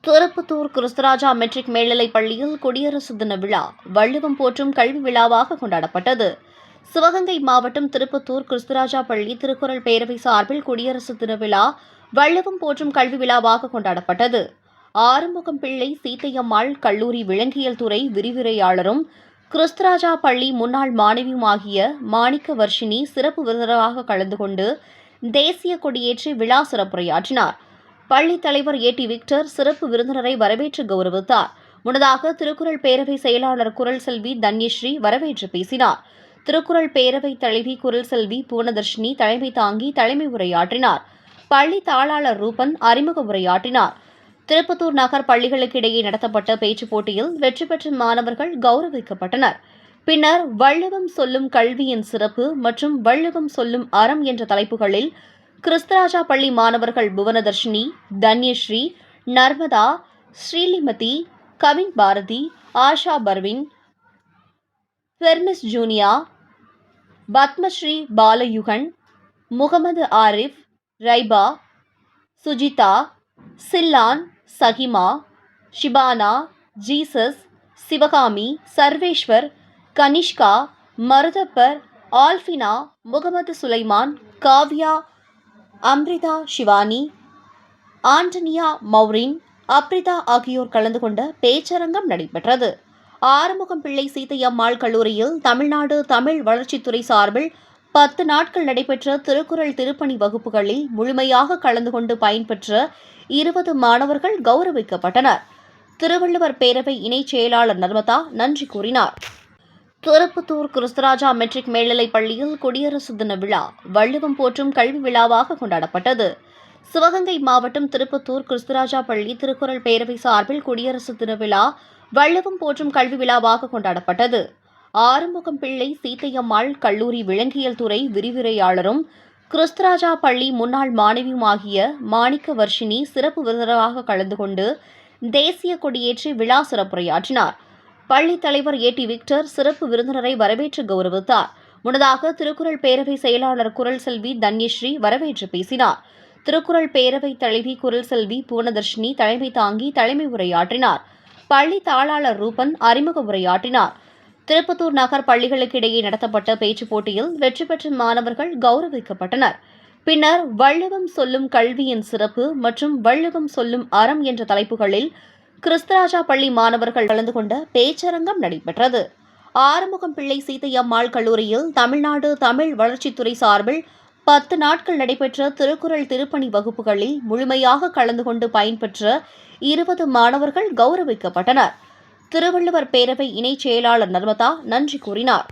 Tirupattur Christuraja matric மேல்நிலைப் பள்ளியில் குடியரசு தின விழா வள்ளுவம் போற்றும் கல்வி விழாவாக கொண்டாடப்பட்டது. சிவகங்கை மாவட்டம் திருப்பத்தூர் கிறிஸ்துராஜா பள்ளி திருக்குறள் பேரவை சார்பில் குடியரசு தின விழா வள்ளுவம் போற்றும் கல்வி விழாவாக கொண்டாடப்பட்டது. ஆறுமுகம் பிள்ளை சீத்தையம்மாள் கல்லூரி விலங்கியல் துறை விரிவுரையாளரும் கிறிஸ்துராஜா பள்ளி முன்னாள் மாணவியுமாகிய மாணிக்க வர்ஷினி சிறப்பு விருந்தினராக கலந்து கொண்டு தேசிய கொடியேற்றி விழா சிறப்புரையாற்றினார். பள்ளி தலைவர் ஏ.டி. விக்டர் சிறப்பு விருந்தினரை வரவேற்று கௌரவித்தார். முன்னதாக திருக்குறள் பேரவை செயலாளர் குரல் செல்வி தன்யஸ்ரீ வரவேற்று பேசினார். திருக்குறள் பேரவை தலைவி குரல் செல்வி பூர்ணதர்ஷினி தலைமை தாங்கி தலைமை உரையாற்றினார். பள்ளி தாளாளர் ரூபன் அறிமுக உரையாற்றினார். திருப்பத்தூர் நகர் பள்ளிகளுக்கிடையே நடத்தப்பட்ட பேச்சுப் போட்டியில் வெற்றி பெற்ற மாணவர்கள் கௌரவிக்கப்பட்டனர். பின்னர் வள்ளுவம் சொல்லும் கல்வியின் சிறப்பு மற்றும் வள்ளுவம் சொல்லும் அறம் என்ற தலைப்புகளில் கிறிஸ்துராஜா பள்ளி மாணவர்கள் Bhuvanadharshini, Dhanyashree, Narmada, Srilimathi, Kavin Bharathi, Asha Parveen, Fermis Junia, Padmashree Balayugan, Mohammed Arif, Raiba, Sujitha, Sillan, Sakima, Shibana, Jesus, Sivakami, Sarveshwar, Kanishka, Maruthappar, Alfina, Mohammed Sulaiman, Kavya, Amritha, Shivani, Antonia, Maureen, Afritha ஆகியோர் கலந்து கொண்ட பேச்சரங்கம் நடைபெற்றது. ஆறுமுகம் பிள்ளை சீத்தையம்மாள் கல்லூரியில் தமிழ்நாடு தமிழ் வளர்ச்சித்துறை சார்பில் 10 நாட்கள் நடைபெற்ற திருக்குறள் திருப்பணி வகுப்புகளில் முழுமையாக கலந்து கொண்டு பயன்பெற்ற 20 மாணவர்கள் கௌரவிக்கப்பட்டனர். திருவள்ளுவர் பேரவை இணைச் செயலாளர் நர்மதா நன்றி கூறினார். திருப்பத்தூர் கிறிஸ்துராஜா மெட்ரிக் மேல்நிலைப் பள்ளியில் குடியரசு தின விழா வள்ளுவம் போற்றும் கல்வி விழாவாக கொண்டாடப்பட்டது. சிவகங்கை மாவட்டம் திருப்பத்தூர் கிறிஸ்துராஜா பள்ளி திருக்குறள் பேரவை சார்பில் குடியரசு தின விழா வள்ளுவம் போற்றும் கல்வி விழாவாக கொண்டாடப்பட்டது. ஆறுமுகம் பிள்ளை சீத்தையம்மாள் கல்லூரி விலங்கியல் துறை விரிவுரையாளரும் கிறிஸ்துராஜா பள்ளி முன்னாள் மாணவியுமாகிய மாணிக்க வர்ஷினி சிறப்பு விருந்தினராக கலந்து கொண்டு தேசிய கொடியேற்றி விழா சிறப்புரையாற்றினார். பள்ளி தலைவர் ஏ.டி. விக்டர் சிறப்பு விருந்தினரை வரவேற்று கௌரவித்தார். முன்னதாக திருக்குறள் பேரவை செயலாளர் குரல் செல்வி தன்யஸ்ரீ வரவேற்று பேசினார். திருக்குறள் பேரவை தலைவி குரல் செல்வி பூர்ணதர்ஷினி தலைமை தாங்கி தலைமை உரையாற்றினார். பள்ளி தாளாளர் ரூபன் அறிமுக உரையாற்றினார். திருப்பத்தூர் நகர் பள்ளிகளுக்கிடையே நடத்தப்பட்ட பேச்சுப் போட்டியில் வெற்றி பெற்ற மாணவர்கள் கௌரவிக்கப்பட்டனர். பின்னர் வள்ளுவம் சொல்லும் கல்வியின் சிறப்பு மற்றும் வள்ளுவம் சொல்லும் அறம் என்ற தலைப்புகளில் கிறிஸ்துராஜா பள்ளி மாணவர்கள் கலந்து கொண்ட பேச்சரங்கம் நடைபெற்றது. ஆறுமுகம் பிள்ளை சீத்தையம்மாள் கல்லூரியில் தமிழ்நாடு தமிழ் வளர்ச்சித்துறை சார்பில் 10 நாட்கள் நடைபெற்ற திருக்குறள் திருப்பணி வகுப்புகளில் முழுமையாக கலந்து கொண்டு பயன்பெற்ற 20 மாணவர்கள் கௌரவிக்கப்பட்டனர். திருவள்ளுவர் பேரவை இணைச் செயலாளர் நர்மதா நன்றி கூறினார்.